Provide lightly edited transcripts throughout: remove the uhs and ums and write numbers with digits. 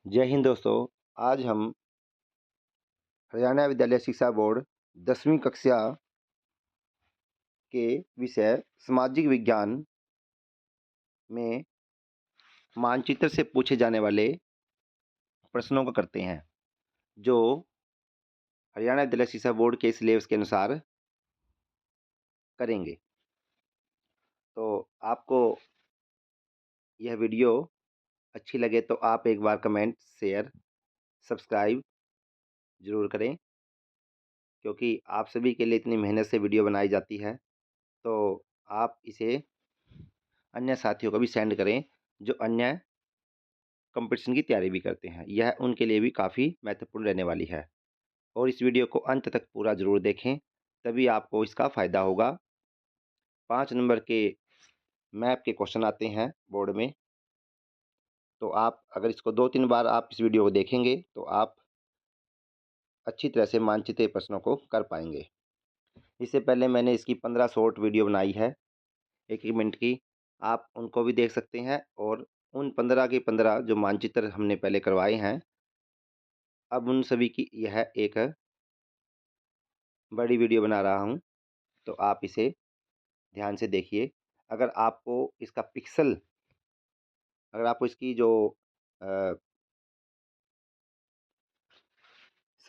जय हिंद दोस्तों। आज हम हरियाणा विद्यालय शिक्षा बोर्ड 10वीं कक्षा के विषय सामाजिक विज्ञान में मानचित्र से पूछे जाने वाले प्रश्नों को करते हैं, जो हरियाणा विद्यालय शिक्षा बोर्ड के सिलेबस के अनुसार करेंगे। तो आपको यह वीडियो अच्छी लगे तो आप एक बार कमेंट, शेयर, सब्सक्राइब ज़रूर करें, क्योंकि आप सभी के लिए इतनी मेहनत से वीडियो बनाई जाती है। तो आप इसे अन्य साथियों को भी सेंड करें, जो अन्य कंपटीशन की तैयारी भी करते हैं। यह उनके लिए भी काफ़ी महत्वपूर्ण रहने वाली है और इस वीडियो को अंत तक पूरा ज़रूर देखें, तभी आपको इसका फ़ायदा होगा। 5 नंबर के मैप के क्वेश्चन आते हैं बोर्ड में, तो आप अगर इसको 2-3 बार आप इस वीडियो को देखेंगे, तो आप अच्छी तरह से मानचित्र प्रश्नों को कर पाएँगे। इससे पहले मैंने इसकी 15 शॉर्ट वीडियो बनाई है, 1-1 मिनट की। आप उनको भी देख सकते हैं और उन 15 के 15 जो मानचित्र हमने पहले करवाए हैं, अब उन सभी की यह एक बड़ी वीडियो बना रहा हूँ, तो आप इसे ध्यान से देखिए। अगर आपको इसका पिक्सल अगर आपको इसकी जो अ,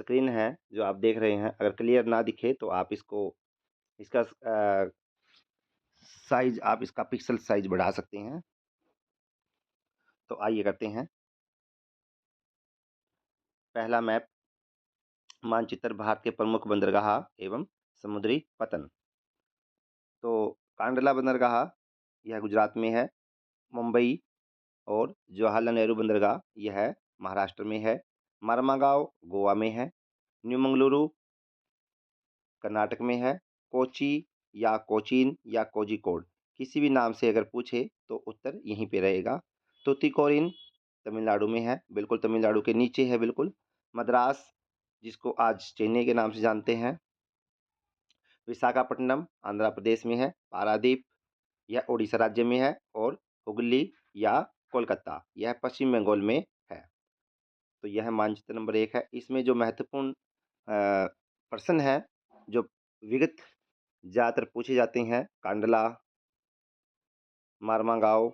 स्क्रीन है, जो आप देख रहे हैं, अगर क्लियर ना दिखे तो आप इसका साइज़ आप इसका पिक्सल साइज़ बढ़ा सकते हैं। तो आइए करते हैं। पहला मैप, मानचित्र भारत के प्रमुख बंदरगाह एवं समुद्री पतन। तो कांडला बंदरगाह यह गुजरात में है। मुंबई और जवाहरलाल नेहरू बंदरगाह यह महाराष्ट्र में है। मरमागांव गोवा में है। न्यू मंगलुरु कर्नाटक में है। कोची या कोचीन या कोझिकोड, किसी भी नाम से अगर पूछे तो उत्तर यहीं पे रहेगा। तूतीकोरिन तमिलनाडु में है, बिल्कुल तमिलनाडु के नीचे है बिल्कुल। मद्रास, जिसको आज चेन्नई के नाम से जानते हैं। विशाखापट्टनम आंध्र प्रदेश में है। पारादीप यह उड़ीसा राज्य में है। और हुगली या कोलकाता यह पश्चिम बंगाल में है। तो यह मानचित्र नंबर 1 है। इसमें जो महत्वपूर्ण प्रश्न है, जो विगत ज़्यादातर पूछे जाते हैं, कांडला, मारमागांव,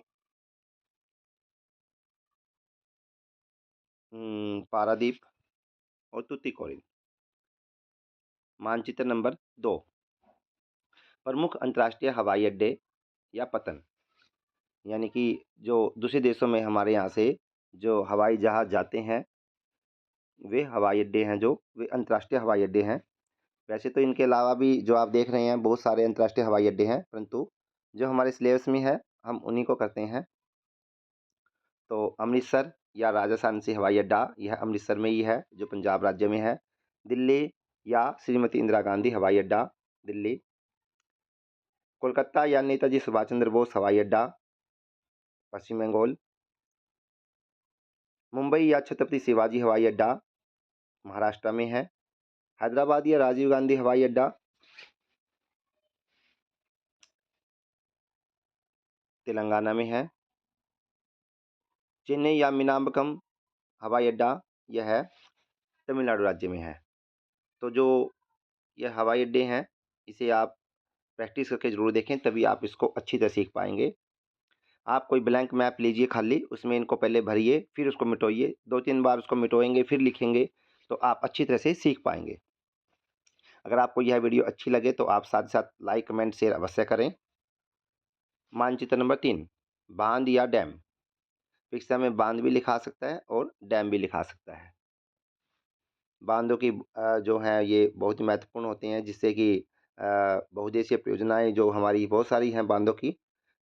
पारादीप और तूतीकोरिन। मानचित्र नंबर 2, प्रमुख अंतर्राष्ट्रीय हवाई अड्डे या पतन, यानी कि जो दूसरे देशों में हमारे यहाँ से जो हवाई जहाज़ जाते हैं, वे हवाई अड्डे हैं, वे अंतर्राष्ट्रीय हवाई अड्डे हैं। वैसे तो इनके अलावा भी जो आप देख रहे हैं, बहुत सारे अंतर्राष्ट्रीय हवाई अड्डे हैं, परंतु जो हमारे सिलेबस में है, हम उन्हीं को करते हैं। तो अमृतसर या राजस्थान हवाई अड्डा, यह अमृतसर में ही है, जो पंजाब राज्य में है। दिल्ली या श्रीमती इंदिरा गांधी हवाई अड्डा, दिल्ली। कोलकाता या नेताजी सुभाष चंद्र बोस हवाई अड्डा, पश्चिम बंगाल। मुंबई या छत्रपति शिवाजी हवाई अड्डा, महाराष्ट्र में है। हैदराबाद या राजीव गांधी हवाई अड्डा, तेलंगाना में है। चेन्नई या मीनाम्बकम हवाई अड्डा, यह है तमिलनाडु राज्य में है। तो जो यह हवाई अड्डे हैं, इसे आप प्रैक्टिस करके ज़रूर देखें, तभी आप इसको अच्छी तरह सीख पाएंगे। आप कोई ब्लैंक मैप लीजिए खाली, उसमें इनको पहले भरिए, फिर उसको मिटोइए। 2-3 बार उसको मिटोएंगे, फिर लिखेंगे, तो आप अच्छी तरह से सीख पाएंगे। अगर आपको यह वीडियो अच्छी लगे तो आप साथ साथ लाइक, कमेंट, शेयर अवश्य करें। मानचित्र नंबर 3, बांध या डैम। परीक्षा में बांध भी लिखा सकता है और डैम भी लिखा सकता है। बांधों की जो हैं, ये बहुत ही महत्वपूर्ण होते हैं, जिससे कि बहुउद्देशीय परियोजनाएं जो हमारी बहुत सारी हैं बांधों की,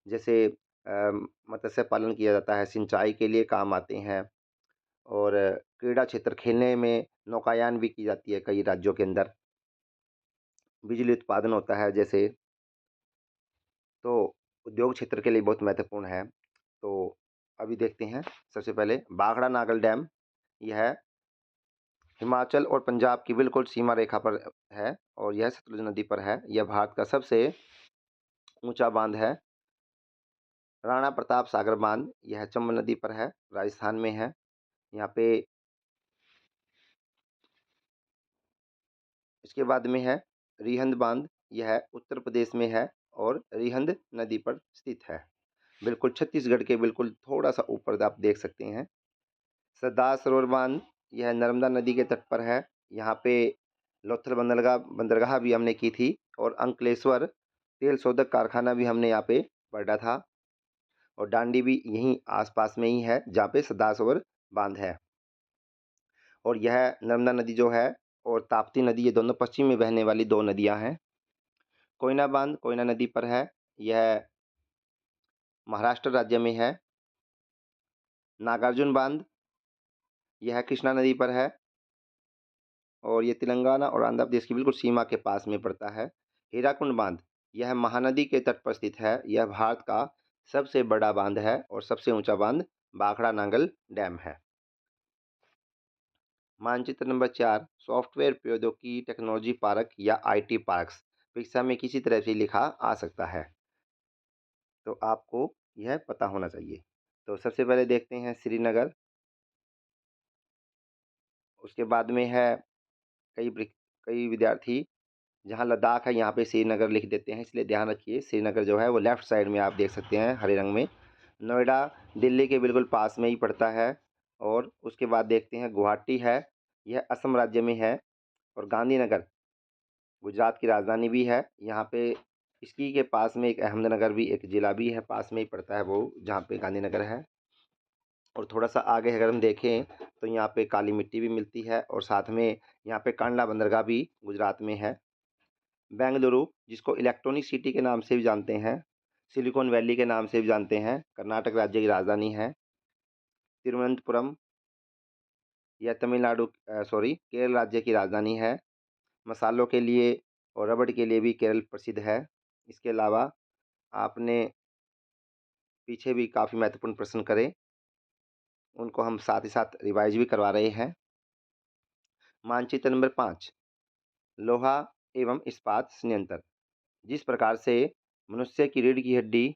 जैसे मत्स्य पालन किया जाता है, सिंचाई के लिए काम आते हैं। और क्रीड़ा क्षेत्र, खेलने में नौकायान भी की जाती है कई राज्यों के अंदर। बिजली उत्पादन होता है जैसे, तो उद्योग क्षेत्र के लिए बहुत महत्वपूर्ण है। तो अभी देखते हैं। सबसे पहले बागड़ा नागल डैम, यह हिमाचल और पंजाब की बिल्कुल सीमा रेखा पर है और यह सतलुज नदी पर है। यह भारत का सबसे ऊंचा बांध है। राणा प्रताप सागर बांध, यह चंबल नदी पर है, राजस्थान में है। यहाँ पे इसके बाद में है रिहंद बांध, यह उत्तर प्रदेश में है और रिहंद नदी पर स्थित है। बिल्कुल छत्तीसगढ़ के बिल्कुल थोड़ा-सा ऊपर आप देख सकते हैं। सरदार सरोवर बांध, यह नर्मदा नदी के तट पर है। यहाँ पे लोथल बंदरगाह भी हमने की थी और अंकलेश्वर तेल शोधक कारखाना भी हमने यहाँ पे पढ़ा था और दांडी भी यहीं आस-पास में ही है, जहाँ पे सरदार सरोवर बांध है। और यह नर्मदा नदी जो है और ताप्ती नदी, ये दोनों पश्चिम में बहने वाली 2 नदियाँ हैं। कोयना बांध कोयना नदी पर है, यह महाराष्ट्र राज्य में है। नागार्जुन बांध, यह कृष्णा नदी पर है और ये तेलंगाना और आंध्र प्रदेश की बिल्कुल सीमा के पास में पड़ता है। हीराकुंड बांध, यह महानदी के तट पर स्थित है। यह भारत का सबसे बड़ा बांध है और सबसे ऊंचा बांध भाखड़ा नांगल डैम है। मानचित्र नंबर 4, सॉफ्टवेयर प्रौद्योगिकी टेक्नोलॉजी पार्क या आईटी पार्क्स परीक्षा में किसी तरह से लिखा आ सकता है, तो आपको यह पता होना चाहिए। तो सबसे पहले देखते हैं श्रीनगर, उसके बाद में है कई विद्यार्थी जहाँ लद्दाख है यहाँ पे श्रीनगर लिख देते हैं, इसलिए ध्यान रखिए श्रीनगर जो है वो लेफ्ट साइड में आप देख सकते हैं हरे रंग में। नोएडा दिल्ली के बिल्कुल पास में ही पड़ता है और उसके बाद देखते हैं गुवाहाटी है, यह असम राज्य में है और गांधीनगर गुजरात की राजधानी भी है। यहाँ पे इसकी के पास में एक अहमदनगर भी एक ज़िला भी है, पास में ही पड़ता है वो, जहाँ पे गांधीनगर है। और थोड़ा-सा आगे अगर हम देखें तो यहाँ पे काली मिट्टी भी मिलती है और साथ में यहाँ पे कांडला बंदरगाह भी गुजरात में है। बेंगलुरु, जिसको इलेक्ट्रॉनिक सिटी के नाम से भी जानते हैं, सिलिकॉन वैली के नाम से भी जानते हैं, कर्नाटक राज्य की राजधानी है। तिरुवनंतपुरम, यह केरल राज्य की राजधानी है। मसालों के लिए और रबड़ के लिए भी केरल प्रसिद्ध है। इसके अलावा आपने पीछे भी काफ़ी महत्वपूर्ण प्रश्न करे, उनको हम साथ ही साथ रिवाइज भी करवा रहे हैं। मानचित्र नंबर 5, लोहा एवं इस्पात संयंत्र। जिस प्रकार से मनुष्य की रीढ़ की हड्डी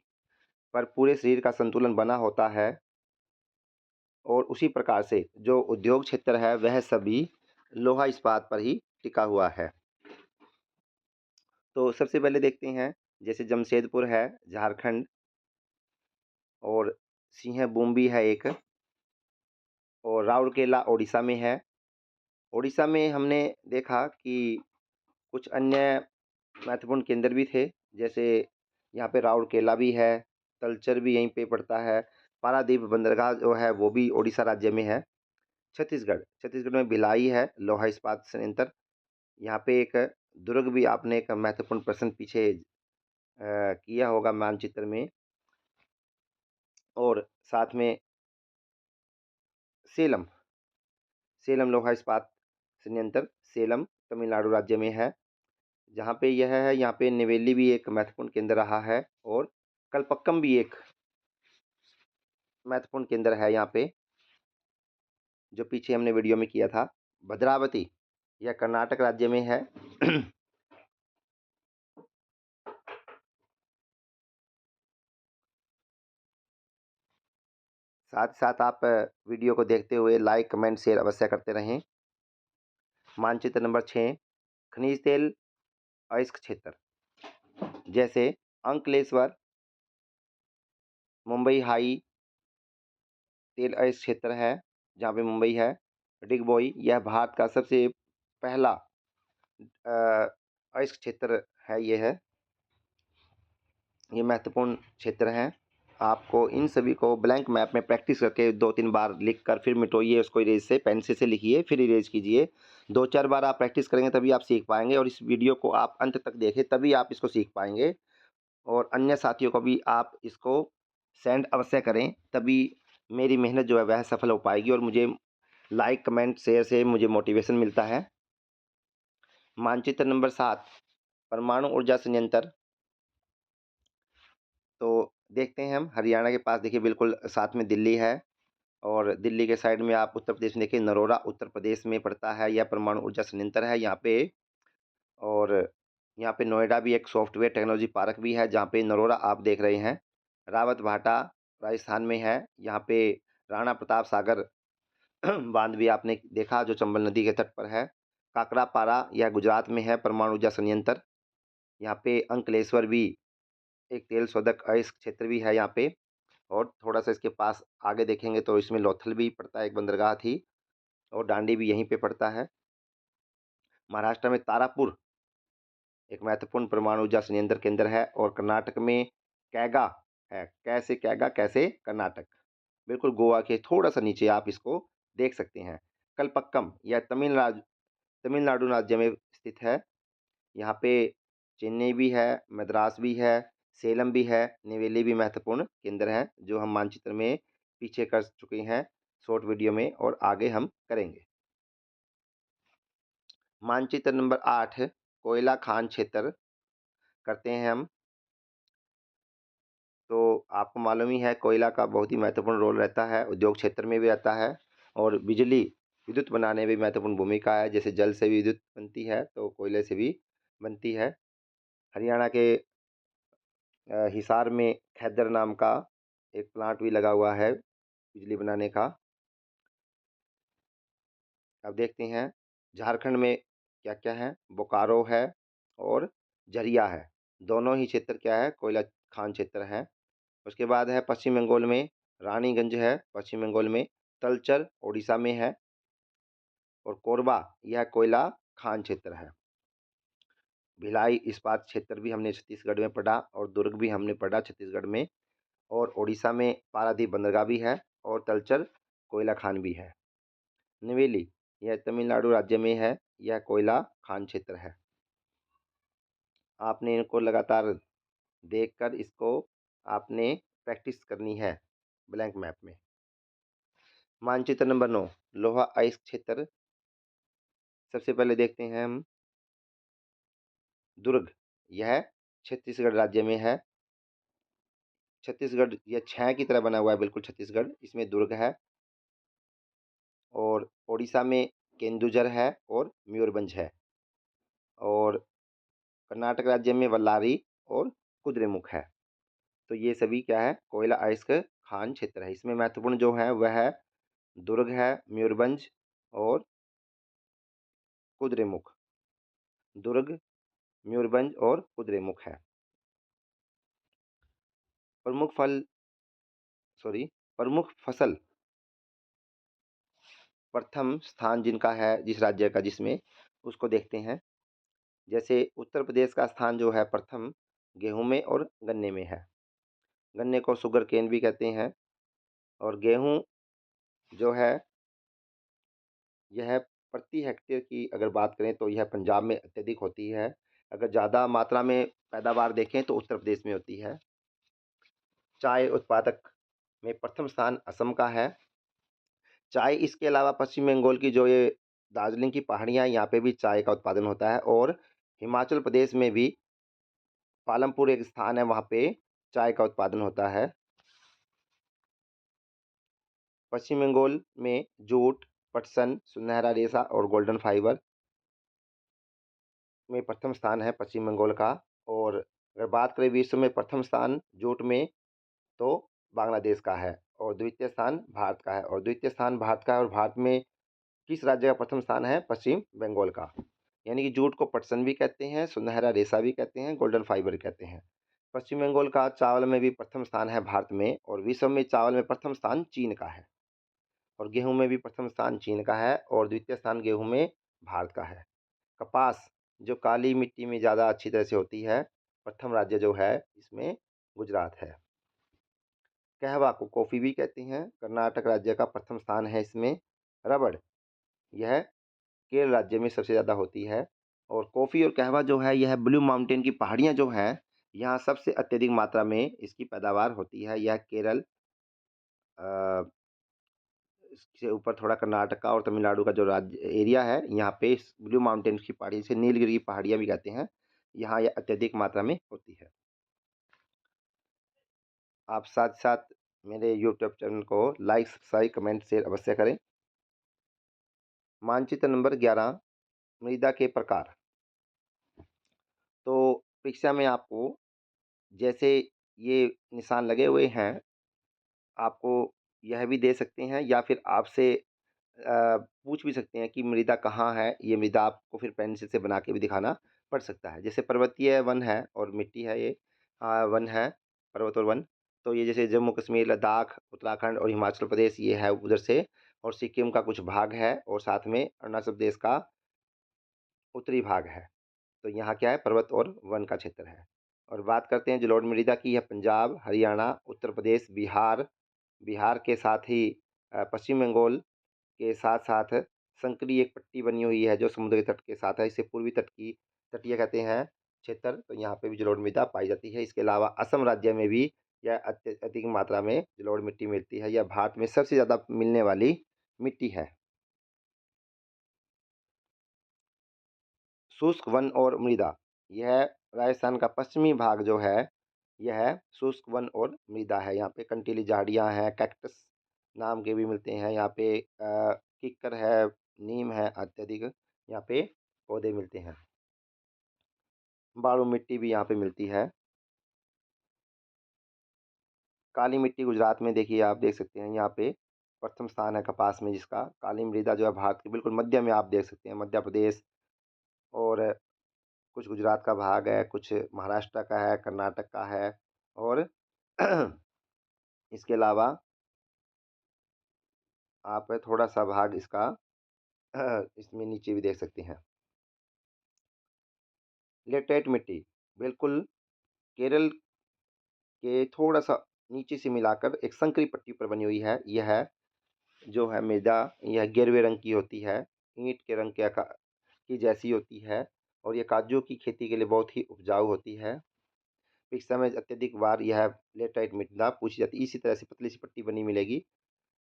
पर पूरे शरीर का संतुलन बना होता है और उसी प्रकार से जो उद्योग क्षेत्र है वह सभी लोहा इस्पात पर ही टिका हुआ है। तो सबसे पहले देखते हैं, जैसे जमशेदपुर है झारखंड और सिंहभूम है एक, और राउरकेला ओडिशा में है। ओडिशा में हमने देखा कि कुछ अन्य महत्वपूर्ण केंद्र भी थे, जैसे यहाँ पे राउरकेला भी है, तलचर भी यहीं पे पड़ता है, पारादीप बंदरगाह जो है वो भी ओडिशा राज्य में है। छत्तीसगढ़ में भिलाई है लोहा इस्पात संयंत्र। यहाँ पे एक दुर्ग भी आपने एक महत्वपूर्ण प्रश्न पीछे किया होगा मानचित्र में। और साथ में सेलम सेलम लोहा इस्पात संयंत्र सेलम तमिलनाडु राज्य में है, जहाँ पे यह है। यहाँ पे नेवेली भी एक महत्वपूर्ण केंद्र रहा है और कलपक्कम भी एक महत्वपूर्ण केंद्र है यहाँ पे, जो पीछे हमने वीडियो में किया था। भद्रावती, यह कर्नाटक राज्य में है। साथ साथ आप वीडियो को देखते हुए लाइक कमेंट शेयर अवश्य करते रहें। मानचित्र नंबर 6, खनिज तेल अयस्क क्षेत्र, जैसे अंकलेश्वर, मुंबई हाई तेल अयस्क क्षेत्र है जहाँ पे मुंबई है। डिगबोई, यह भारत का सबसे पहला अयस्क क्षेत्र है। ये महत्वपूर्ण क्षेत्र हैं। आपको इन सभी को ब्लैंक मैप में प्रैक्टिस करके 2-3 बार लिख कर फिर मिटोइए उसको, इरेज से पेंसिल से लिखिए फिर इरेज कीजिए। 2-4 बार आप प्रैक्टिस करेंगे तभी आप सीख पाएंगे, और इस वीडियो को आप अंत तक देखें तभी आप इसको सीख पाएंगे। और अन्य साथियों को भी आप इसको सेंड अवश्य करें, तभी मेरी मेहनत जो है वह सफल हो पाएगी और मुझे लाइक कमेंट शेयर से मुझे मोटिवेशन मिलता है। मानचित्र नंबर 7, परमाणु ऊर्जा संयंत्र। तो देखते हैं हम, हरियाणा के पास देखिए बिल्कुल साथ में दिल्ली है और दिल्ली के साइड में आप उत्तर प्रदेश में देखिए, नरोरा उत्तर प्रदेश में पड़ता है। यह परमाणु ऊर्जा संयंत्र है यहाँ पे। और यहाँ पे नोएडा भी एक सॉफ्टवेयर टेक्नोलॉजी पार्क भी है, जहाँ पे नरोरा आप देख रहे हैं। रावत भाटा राजस्थान में है, यहाँ पे राणा प्रताप सागर बांध भी आपने देखा जो चंबल नदी के तट पर है। काकरापारा यह गुजरात में है परमाणु ऊर्जा संयंत्र। यहाँ पे अंकलेश्वर भी एक तेल शोधक अयस्क क्षेत्र भी है यहाँ पे। और थोड़ा-सा इसके पास आगे देखेंगे तो इसमें लोथल भी पड़ता है, एक बंदरगाह थी, और दांडी भी यहीं पे पड़ता है। महाराष्ट्र में तारापुर एक महत्वपूर्ण परमाणु ऊर्जा संयंत्र केंद्र है, और कर्नाटक में कैगा है। कैसे कैगा, कैसे कर्नाटक, बिल्कुल गोवा के थोड़ा-सा नीचे आप इसको देख सकते हैं। कलपक्कम यह तमिलनाडु राज्य में स्थित है। यहाँ पे चेन्नई भी है, मद्रास भी है, सेलम भी है, नेवेली भी महत्वपूर्ण केंद्र हैं, जो हम मानचित्र में पीछे कर चुके हैं शॉर्ट वीडियो में, और आगे हम करेंगे। मानचित्र नंबर 8 कोयला खान क्षेत्र करते हैं हम। तो आपको मालूम ही है कोयला का बहुत ही महत्वपूर्ण रोल रहता है, उद्योग क्षेत्र में भी रहता है, और विद्युत बनाने में भी महत्वपूर्ण भूमिका है। जैसे जल से भी विद्युत बनती है, तो कोयले से भी बनती है। हरियाणा के हिसार में खैदर नाम का एक प्लांट भी लगा हुआ है बिजली बनाने का। अब देखते हैं झारखंड में क्या-क्या है। बोकारो है और झरिया है, दोनों ही क्षेत्र क्या है, कोयला खान क्षेत्र है। उसके बाद है पश्चिम बंगाल में रानीगंज है, पश्चिम बंगाल में तलचर ओडिशा में है, और कोरबा यह कोयला खान क्षेत्र है। भिलाई इस्पात क्षेत्र भी हमने छत्तीसगढ़ में पढ़ा, और दुर्ग भी हमने पढ़ा छत्तीसगढ़ में, और ओडिशा में पारादीप बंदरगाह भी है, और तलचर कोयला खान भी है। नवेली यह तमिलनाडु राज्य में है, यह कोयला खान क्षेत्र है। आपने इनको लगातार देखकर इसको आपने प्रैक्टिस करनी है ब्लैंक मैप में। मानचित्र नंबर 9 लोहा अयस्क क्षेत्र। सबसे पहले देखते हैं हम दुर्ग, यह छत्तीसगढ़ राज्य में है। छत्तीसगढ़ यह छः की तरह बना हुआ है, बिल्कुल छत्तीसगढ़, इसमें दुर्ग है। और ओडिशा में केंदुझर है और मयूरभंज है, और कर्नाटक राज्य में बल्लारी और कुद्रेमुख है। तो ये सभी क्या है, कोयला अयस्क खान क्षेत्र है। इसमें महत्वपूर्ण जो है वह है दुर्ग है, मयूरभंज और कुद्रेमुख। दुर्ग, मयूरभंज और कुद्रेमुख है। प्रमुख फल सॉरी प्रमुख फसल प्रथम स्थान जिनका है, जिस राज्य का जिसमें, उसको देखते हैं। जैसे उत्तर प्रदेश का स्थान जो है प्रथम गेहूं में और गन्ने में है। गन्ने को शुगर केन भी कहते हैं, और गेहूं जो है यह प्रति हेक्टेयर की अगर बात करें तो यह पंजाब में अत्यधिक होती है। अगर ज़्यादा मात्रा में पैदावार देखें तो उत्तर प्रदेश में होती है। चाय उत्पादक में प्रथम स्थान असम का है। चाय इसके अलावा पश्चिम बंगाल की जो ये दार्जिलिंग की पहाड़ियाँ, यहाँ पे भी चाय का उत्पादन होता है, और हिमाचल प्रदेश में भी पालमपुर एक स्थान है, वहाँ पे चाय का उत्पादन होता है। पश्चिम बंगाल में जूट, पटसन, सुनहरा रेशा और गोल्डन फाइबर में प्रथम स्थान है पश्चिम बंगाल का। और अगर बात करें विश्व में प्रथम स्थान जूट में, तो बांग्लादेश का है, और द्वितीय स्थान भारत का है। और द्वितीय स्थान भारत का है, और भारत में किस राज्य का प्रथम स्थान है, पश्चिम बंगाल का। यानी कि जूट को पटसन भी कहते हैं, सुनहरा रेशा भी कहते हैं, गोल्डन फाइबर कहते हैं। पश्चिम बंगाल का चावल में भी प्रथम स्थान है भारत में, और विश्व में चावल में प्रथम स्थान चीन का है। और गेहूं में भी प्रथम स्थान चीन का है, और द्वितीय स्थान गेहूं में भारत का है। कपास जो काली मिट्टी में ज़्यादा अच्छी तरह से होती है, प्रथम राज्य जो है इसमें गुजरात है। कहवा को कॉफ़ी भी कहते हैं, कर्नाटक राज्य का प्रथम स्थान है इसमें। रबड़ यह केरल राज्य में सबसे ज़्यादा होती है। और कॉफ़ी और कहवा जो है यह ब्लू माउंटेन की पहाड़ियाँ जो हैं, यहाँ सबसे अत्यधिक मात्रा में इसकी पैदावार होती है। यह केरल इससे ऊपर थोड़ा कर्नाटका और तमिलनाडु का जो राज्य एरिया है, यहाँ पे इस ब्लू माउंटेन्स की पहाड़ी से नीलगिरी की पहाड़ियाँ भी कहते हैं, यहाँ यह अत्यधिक मात्रा में होती है। आप साथ-साथ मेरे यूट्यूब चैनल को लाइक, सब्सक्राइब, कमेंट, शेयर अवश्य करें। मानचित्र नंबर 11 मृदा के प्रकार। तो परीक्षा में आपको जैसे ये निशान लगे हुए हैं, आपको यह भी दे सकते हैं, या फिर आपसे पूछ भी सकते हैं कि मृदा कहाँ है? ये मृदा आपको फिर पेंसिल से बना के भी दिखाना पड़ सकता है। जैसे पर्वतीय वन है और मिट्टी है ये, वन है, पर्वत और वन। तो ये जैसे जम्मू कश्मीर, लद्दाख, उत्तराखंड और हिमाचल प्रदेश ये है उधर से, और सिक्किम का कुछ भाग है, और साथ में अरुणाचल प्रदेश का उत्तरी भाग है। तो यहाँ क्या है, पर्वत और वन का क्षेत्र है। और बात करते हैं जलोढ़ मृदा की, यह पंजाब, हरियाणा, उत्तर प्रदेश, बिहार, बिहार के साथ ही पश्चिम बंगाल के साथ-साथ संकरी एक पट्टी बनी हुई है जो समुद्र के तट के साथ है। इसे पूर्वी तट की तटीय कहते हैं क्षेत्र, तो यहाँ पे भी जलोढ़ मृदा पाई जाती है। इसके अलावा असम राज्य में भी यह अधिक मात्रा में जलोढ़ मिट्टी मिलती है। यह भारत में सबसे ज़्यादा मिलने वाली मिट्टी है। शुष्क वन और मृदा, यह राजस्थान का पश्चिमी भाग जो है, यह शुष्क वन और मृदा है। यहाँ पे कंटीली झाड़ियाँ हैं, कैक्टस नाम के भी मिलते हैं यहाँ पे, किक्कर है, नीम है, अत्यधिक यहाँ पे पौधे मिलते हैं। बालू मिट्टी भी यहाँ पे मिलती है। काली मिट्टी गुजरात में देखिए, आप देख सकते हैं यहाँ पे प्रथम स्थान है कपास में जिसका। काली मृदा जो है भारत के बिल्कुल मध्य में, आप देख सकते हैं मध्य प्रदेश और कुछ गुजरात का भाग है, कुछ महाराष्ट्र का है, कर्नाटक का है, और इसके अलावा आप थोड़ा-सा भाग इसका इसमें नीचे भी देख सकते हैं। लेटेराइट मिट्टी, बिल्कुल केरल के थोड़ा-सा नीचे से मिलाकर एक संकरी पट्टी पर बनी हुई है। यह जो है मृदा, यह गेरुए रंग की होती है, ईंट के रंग के की जैसी होती है, और ये काजू की खेती के लिए बहुत ही उपजाऊ होती है। इस समय अत्यधिक बार यह लेटराइट मृदा पूछी जाती है। इसी तरह से पतली सी पट्टी बनी मिलेगी।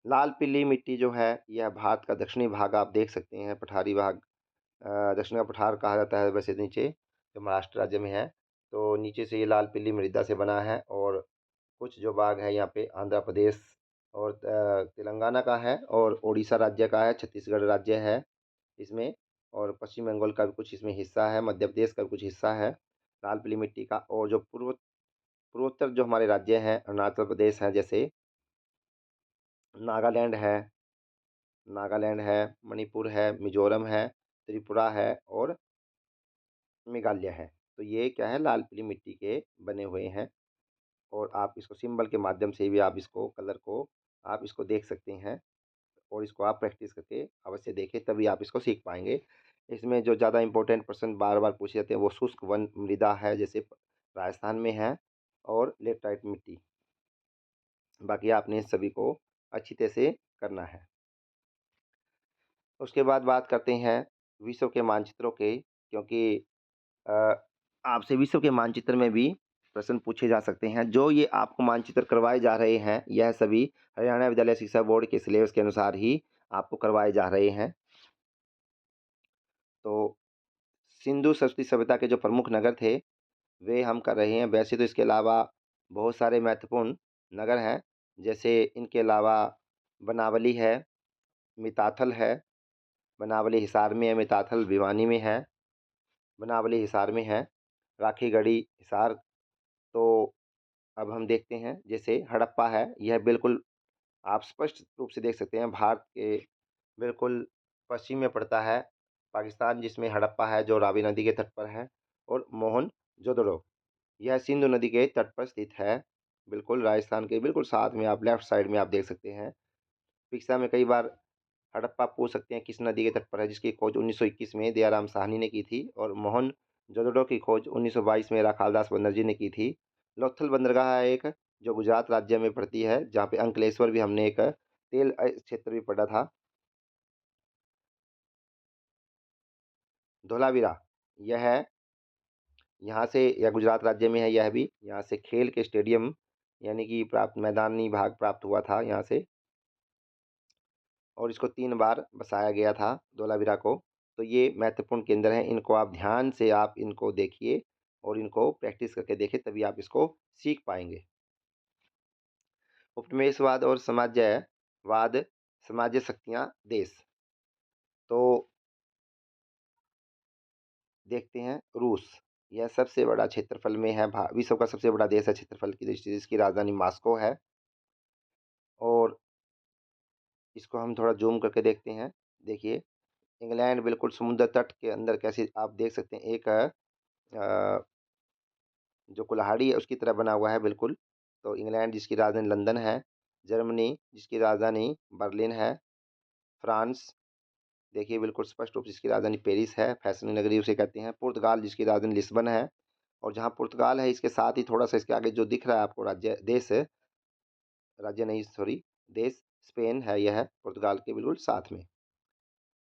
लाल पीली मिट्टी जो है, यह भारत का दक्षिणी भाग आप देख सकते हैं, पठारी भाग, दक्षिण का पठार कहा जाता है वैसे नीचे, जो महाराष्ट्र राज्य में है। तो नीचे से ये लाल पीली मृदा से बना है, और कुछ जो भाग है यहाँ पे आंध्र प्रदेश और तेलंगाना का है, और उड़ीसा राज्य का है, छत्तीसगढ़ राज्य है इसमें, और पश्चिम बंगाल का भी कुछ इसमें हिस्सा है, मध्य प्रदेश का भी कुछ हिस्सा है लाल पीली मिट्टी का। और जो पूर्वोत्तर जो हमारे राज्य हैं, अरुणाचल प्रदेश है, जैसे नागालैंड है, मणिपुर है, मिज़ोरम है, त्रिपुरा है, और मेघालय है। तो ये क्या है, लाल पीली मिट्टी के बने हुए हैं, और आप इसको सिंबल के माध्यम से भी आप इसको कलर को आप इसको देख सकते हैं, और इसको आप प्रैक्टिस करके अवश्य देखें, तभी आप इसको सीख पाएँगे। इसमें जो ज़्यादा इम्पोर्टेंट प्रश्न बार-बार पूछे जाते हैं वो शुष्क वन मृदा है, जैसे राजस्थान में है, और लेटराइट मिट्टी। बाकी आपने सभी को अच्छी तरह से करना है। उसके बाद बात करते हैं विश्व के मानचित्रों की, क्योंकि अ, आपसे विश्व के मानचित्र में भी प्रश्न पूछे जा सकते हैं। जो ये आपको मानचित्र करवाए जा रहे हैं, यह सभी हरियाणा विद्यालय शिक्षा बोर्ड के सिलेबस के अनुसार ही आपको करवाए जा रहे हैं। तो सिंधु सरस्वती सभ्यता के जो प्रमुख नगर थे, वे हम कर रहे हैं। वैसे तो इसके अलावा बहुत सारे महत्वपूर्ण नगर हैं, जैसे इनके अलावा बनावली है, मिताथल है, बनावली हिसार में है, मिताथल भिवानी में है, बनावली हिसार में है, राखीगढ़ी हिसार। तो अब हम देखते हैं, जैसे हड़प्पा है, यह बिल्कुल आप स्पष्ट रूप से देख सकते हैं भारत के बिल्कुल पश्चिम में पड़ता है पाकिस्तान, जिसमें हड़प्पा है जो रावी नदी के तट पर है, और मोहनजोदड़ो यह सिंधु नदी के तट पर स्थित है, बिल्कुल राजस्थान के बिल्कुल साथ में, आप लेफ्ट साइड में आप देख सकते हैं। परीक्षा में कई बार हड़प्पा पूछ सकते हैं किस नदी के तट पर है, जिसकी खोज 1921 में दयाराम साहनी ने की थी, और मोहनजोदड़ो की खोज 1922 में राखालदास बनर्जी ने की थी। लोथल बंदरगाह है एक, जो गुजरात राज्य में पड़ती है, जहाँ पे अंकलेश्वर भी हमने एक तेल क्षेत्र भी पढ़ा था। धोलावीरा, यह यहाँ से, यह गुजरात राज्य में है, यह भी यहाँ से खेल के स्टेडियम यानी कि प्राप्त मैदानी भाग प्राप्त हुआ था यहाँ से, और इसको 3 बार बसाया गया था धोलावीरा को। तो ये महत्वपूर्ण केंद्र हैं, इनको आप ध्यान से आप इनको देखिए, और इनको प्रैक्टिस करके देखें, तभी आप इसको सीख पाएँगे। उपनिवेशवाद और साम्राज्यवाद, साम्राज्य शक्तियाँ देश। तो देखते हैं रूस, यह सबसे बड़ा क्षेत्रफल में है, भा विश्व का सबसे बड़ा देश है क्षेत्रफल की दृष्टि से, इसकी राजधानी मॉस्को है, और इसको हम थोड़ा ज़ूम करके देखते हैं। देखिए, इंग्लैंड बिल्कुल समुद्र तट के अंदर कैसे आप देख सकते हैं, एक जो कुल्हाड़ी है उसकी तरह बना हुआ है बिल्कुल। तो इंग्लैंड जिसकी राजधानी लंदन है, जर्मनी जिसकी राजधानी बर्लिन है, फ्रांस देखिए बिल्कुल स्पष्ट रूप से इसकी राजधानी पेरिस है, फैशन नगरी उसे कहते हैं। पुर्तगाल जिसकी राजधानी लिस्बन है, और जहाँ पुर्तगाल है इसके साथ ही थोड़ा-सा इसके आगे जो दिख रहा है आपको राज्य नहीं सॉरी देश स्पेन है, यह पुर्तगाल के बिल्कुल साथ में।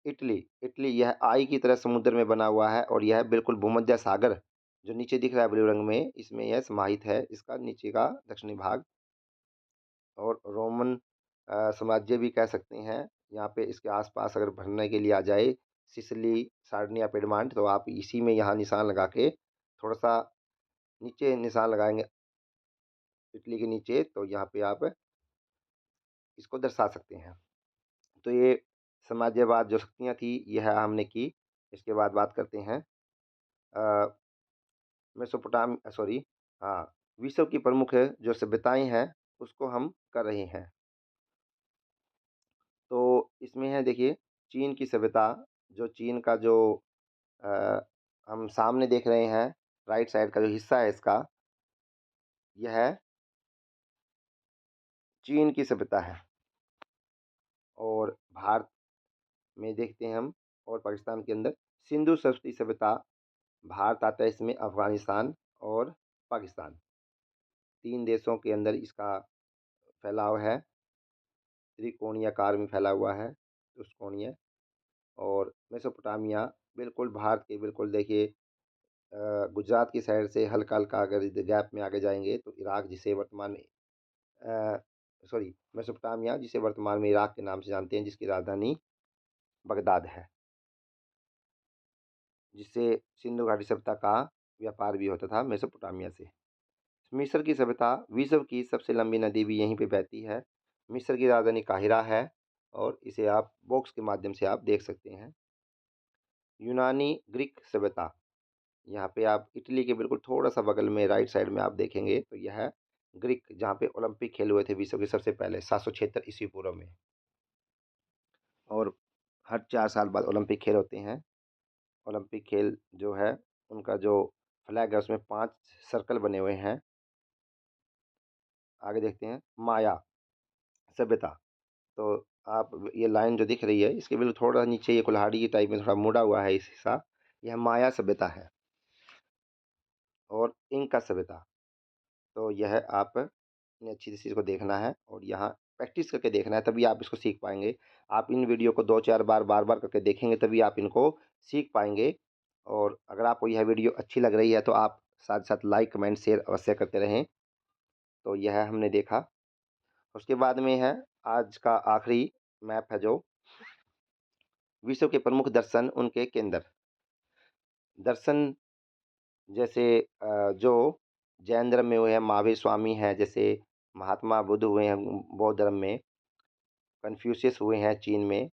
इटली, इटली यह आई की तरह समुद्र में बना हुआ है, और यह बिल्कुल भूमध्य सागर जो नीचे दिख रहा है ब्लू रंग में, इसमें यह समाहित है, इसका नीचे का दक्षिणी भाग। और रोमन साम्राज्य भी कह सकते हैं। यहाँ पे इसके आस-पास अगर भरने के लिए आ जाए, सिसिली, सार्डिनिया, पिडमांट, तो आप इसी में यहाँ निशान लगा के थोड़ा-सा नीचे निशान लगाएँगे इटली के नीचे, तो यहाँ पे आप इसको दर्शा सकते हैं। तो ये साम्राज्यवाद जो शक्तियाँ थी, यह हमने की। इसके बाद बात करते हैं अ, सॉरी हाँ, विश्व की प्रमुख जो सभ्यताएँ हैं, उसको हम कर रहे हैं। तो इसमें है देखिए, चीन की सभ्यता, जो चीन का जो अ, हम सामने देख रहे हैं, राइट साइड का जो हिस्सा है इसका, यह चीन की सभ्यता है। और भारत में देखते हैं हम, और पाकिस्तान के अंदर सिंधु सरस्वती सभ्यता, भारत आता है इसमें, अफ़गानिस्तान और पाकिस्तान, 3 देशों के अंदर इसका फैलाव है। त्रिकोणीय आकार में फैला हुआ है, चतुष्कोणीय। और मेसोपोटामिया बिल्कुल भारत के बिल्कुल देखिए गुजरात की साइड से हल्का-हल्का अगर इधर गैप में आगे जाएँगे तो इराक, जिसे वर्तमान में अ, सॉरी मेसोपोटामिया जिसे वर्तमान में इराक के नाम से जानते हैं, जिसकी राजधानी बगदाद है, जिससे सिंधु घाटी सभ्यता का व्यापार भी होता था मेसोपोटामिया से। मिस्र की सभ्यता, विश्व की सबसे लंबी नदी भी यहीं पे बहती है। मिस्र की राजधानी काहिरा है, और इसे आप बॉक्स के माध्यम से आप देख सकते हैं। यूनानी ग्रीक सभ्यता, यहाँ पे आप इटली के बिल्कुल थोड़ा-सा बगल में राइट साइड में आप देखेंगे तो यह ग्रीक, जहाँ पे ओलंपिक खेल हुए थे विश्व के सबसे पहले 776 ईस्वी पूर्व में। और हर 4 साल बाद ओलंपिक खेल होते हैं। ओलंपिक खेल जो है, उनका जो फ्लैग है उसमें 5 सर्कल बने हुए हैं। आगे देखते हैं माया सभ्यता। तो आप ये लाइन जो दिख रही है, इसके बिल्कुल थोड़ा नीचे ये कुल्हाड़ी की टाइप में थोड़ा मुड़ा हुआ है इस हिस्सा, यह माया सभ्यता है। और इंका सभ्यता, तो यह आपने अच्छी से चीज़ को देखना है, और यहाँ प्रैक्टिस करके देखना है, तभी आप इसको सीख पाएँगे। आप इन वीडियो को 2-4 बार, बार-बार करके देखेंगे, तभी आप इनको सीख पाएँगे। और अगर आपको यह वीडियो अच्छी लग रही है, तो आप साथ-साथ लाइक, कमेंट, शेयर अवश्य करते रहें। तो यह हमने देखा। उसके बाद में है आज का आखिरी मैप है, जो विश्व के प्रमुख दर्शन, उनके केंद्र। दर्शन जैसे जो जैन धर्म में हुए हैं, महावीर स्वामी हैं, जैसे महात्मा बुद्ध हुए हैं बौद्ध धर्म में, कन्फ्यूशियस हुए हैं चीन में,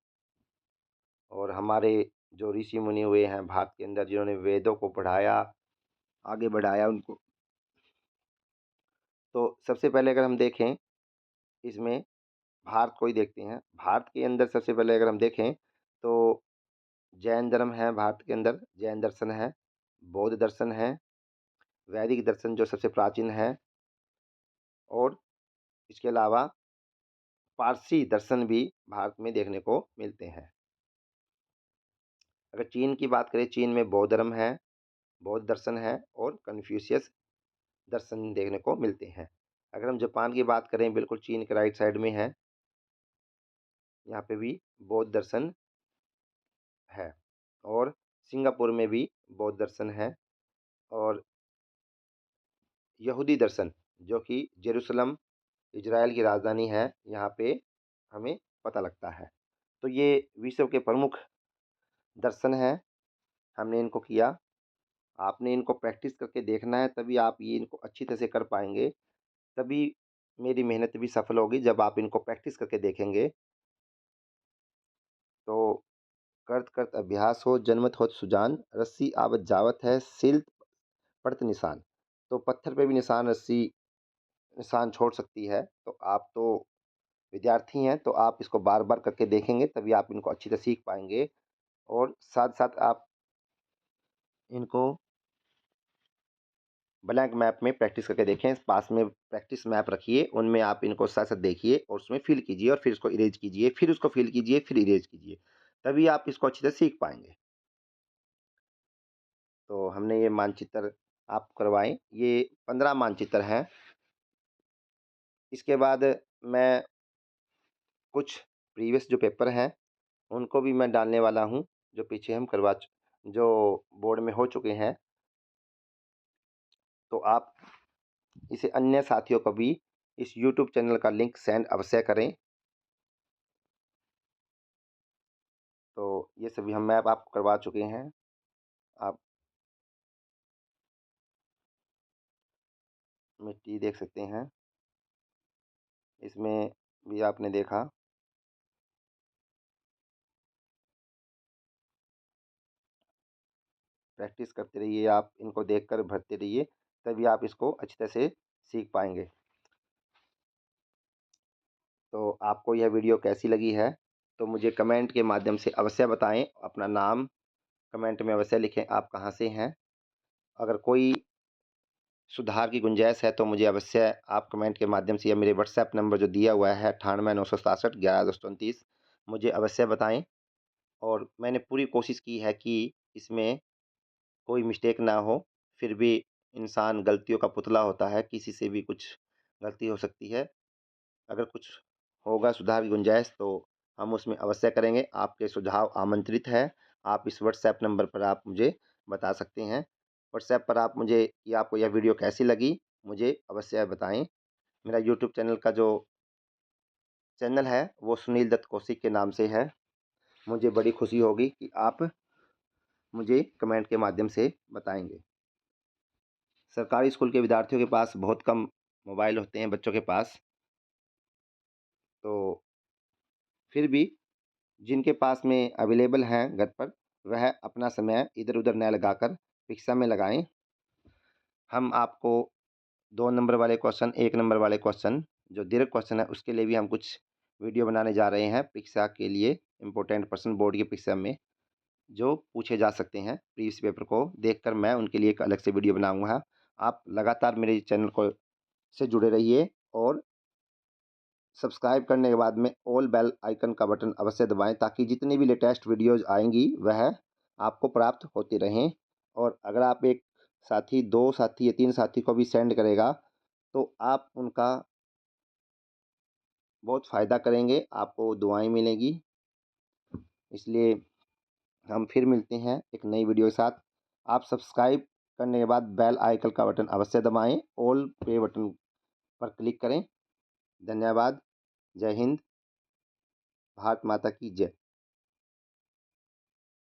और हमारे जो ऋषि मुनि हुए हैं भारत के अंदर, जिन्होंने वेदों को पढ़ाया, आगे बढ़ाया उनको। तो सबसे पहले अगर हम देखें इसमें, भारत को ही देखते हैं। भारत के अंदर सबसे पहले अगर हम देखें तो जैन धर्म है, भारत के अंदर जैन दर्शन है, बौद्ध दर्शन है, वैदिक दर्शन जो सबसे प्राचीन है, और इसके अलावा पारसी दर्शन भी भारत में देखने को मिलते हैं। अगर चीन की बात करें, चीन में बौद्ध धर्म है, बौद्ध दर्शन है, और कन्फ्यूशियस दर्शन देखने को मिलते हैं। अगर हम जापान की बात करें, बिल्कुल चीन के राइट साइड में है, यहाँ पे भी बौद्ध दर्शन है। और सिंगापुर में भी बौद्ध दर्शन है। और यहूदी दर्शन, जो कि जेरूसलम इजराइल की राजधानी है, यहाँ पे हमें पता लगता है। तो ये विश्व के प्रमुख दर्शन हैं, हमने इनको किया। आपने इनको प्रैक्टिस करके देखना है, तभी आप ये इनको अच्छी तरह से कर पाएँगे। तभी मेरी मेहनत भी सफल होगी, जब आप इनको प्रैक्टिस करके देखेंगे। तो करत करत अभ्यास हो, जन्मत होत सुजान, रस्सी आवत जावत है, सिल पड़त निशान। तो पत्थर पे भी निशान, रस्सी निशान छोड़ सकती है। तो आप तो विद्यार्थी हैं तो आप इसको बार-बार करके देखेंगे तभी आप इनको अच्छी तरह सीख पाएँगे और साथ-साथ आप इनको ब्लैंक मैप में प्रैक्टिस करके देखें। पास में प्रैक्टिस मैप रखिए, उनमें आप इनको साथ-साथ देखिए और उसमें फ़िल कीजिए और फिर उसको इरेज़ कीजिए, फिर उसको फ़िल कीजिए, फिर इरेज़ कीजिए। तभी आप इसको अच्छी तरह सीख पाएँगे। तो हमने ये मानचित्र आप करवाएँ, ये 15 मानचित्र हैं। इसके बाद मैं कुछ प्रीवियस जो पेपर हैं, उनको भी मैं डालने वाला हूँ, जो पीछे हम जो बोर्ड में हो चुके हैं। तो आप इसे अन्य साथियों को भी इस यूट्यूब चैनल का लिंक सेंड अवश्य करें। तो ये सभी हम मैप आपको करवा चुके हैं। आप मिट्टी देख सकते हैं, इसमें भी आपने देखा। प्रैक्टिस करते रहिए, आप इनको देखकर भरते रहिए, तभी आप इसको अच्छी तरह से सीख पाएँगे। तो आपको यह वीडियो कैसी लगी है, तो मुझे कमेंट के माध्यम से अवश्य बताएँ। अपना नाम कमेंट में अवश्य लिखें, आप कहाँ से हैं। अगर कोई सुधार की गुंजाइश है तो मुझे अवश्य आप कमेंट के माध्यम से या मेरे व्हाट्सएप नंबर जो दिया हुआ है 98 967 11 229 मुझे अवश्य बताएँ। और मैंने पूरी कोशिश की है कि इसमें कोई मिस्टेक ना हो, फिर भी इंसान गलतियों का पुतला होता है, किसी से भी कुछ गलती हो सकती है। अगर कुछ होगा सुधार की गुंजाइश तो हम उसमें अवश्य करेंगे। आपके सुझाव आमंत्रित है। आप इस व्हाट्सएप नंबर पर आप मुझे बता सकते हैं। व्हाट्सएप पर आप मुझे कि आपको यह वीडियो कैसी लगी, मुझे अवश्य बताएँ। मेरा यूट्यूब चैनल का जो चैनल है वो सुनील दत्त कौशिक के नाम से है। मुझे बड़ी खुशी होगी कि आप मुझे कमेंट के माध्यम से बताएँगे। सरकारी स्कूल के विद्यार्थियों के पास बहुत कम मोबाइल होते हैं बच्चों के पास। तो फिर भी जिनके पास में अवेलेबल हैं घर पर, वह अपना समय इधर-उधर न लगाकर परीक्षा में लगाएँ। हम आपको 2 नंबर वाले क्वेश्चन, 1 नंबर वाले क्वेश्चन, जो दीर्घ क्वेश्चन है उसके लिए भी हम कुछ वीडियो बनाने जा रहे हैं परीक्षा के लिए, इम्पोर्टेंट प्रश्न बोर्ड की परीक्षा में जो पूछे जा सकते हैं। प्रीवियस पेपर को देखकर मैं उनके लिए एक अलग से वीडियो बनाऊँगा। आप लगातार मेरे चैनल को से जुड़े रहिए और सब्सक्राइब करने के बाद में ऑल बेल आइकन का बटन अवश्य दबाएं ताकि जितनी भी लेटेस्ट वीडियोज़ आएँगी वह आपको प्राप्त होती रहें। और अगर आप एक साथी, 2 साथी या 3 साथी को भी सेंड करेगा, तो आप उनका बहुत फ़ायदा करेंगे, आपको दुआएँ मिलेंगी। इसलिए हम फिर मिलते हैं एक नई वीडियो के साथ। आप सब्सक्राइब करने के बाद बेल आइकन का बटन अवश्य दबाएँ, ऑल पे बटन पर क्लिक करें। धन्यवाद। जय हिंद। भारत माता की जय।